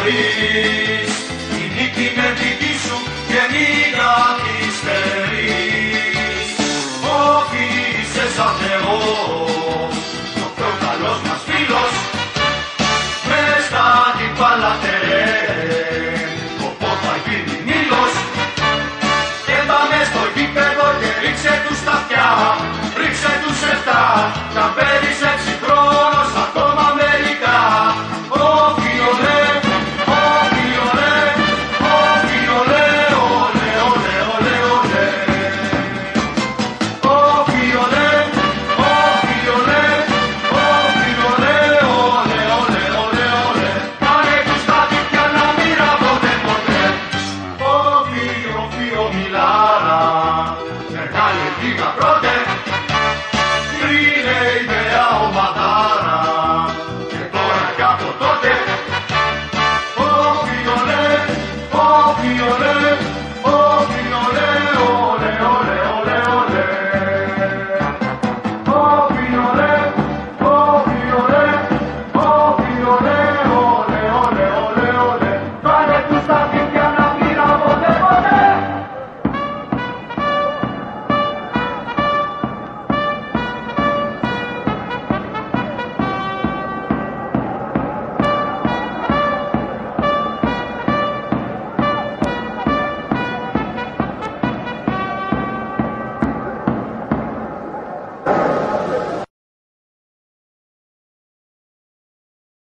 μπορείς, η νίκη είναι δική σου και μην καθυστερείς. Όχι είσαι σαν Θεός, ο πιο καλός μας φίλος, μες στα αντιπάλατερε, οπότε γίνει μήλος. Και πάμε στο γήπεδο και ρίξε τους τα αυτιά, ρίξε τους 7, κι αν περισσέψει χρόνος ακόμα μερικά. Όχι ολέ, όχι ολέ, όχι ολέ, ολέ, ολέ, ολέ, ολέ. Όχι ολέ, όχι ολέ, όχι ολέ, ολέ, ολέ, ολέ, ολέ. Κάνε τους τα δίκτυα να μην ραβώνται ποτέ. Όχι, όχι, Μιλάρα, μεγάλη λίγα πρώτε, είναι η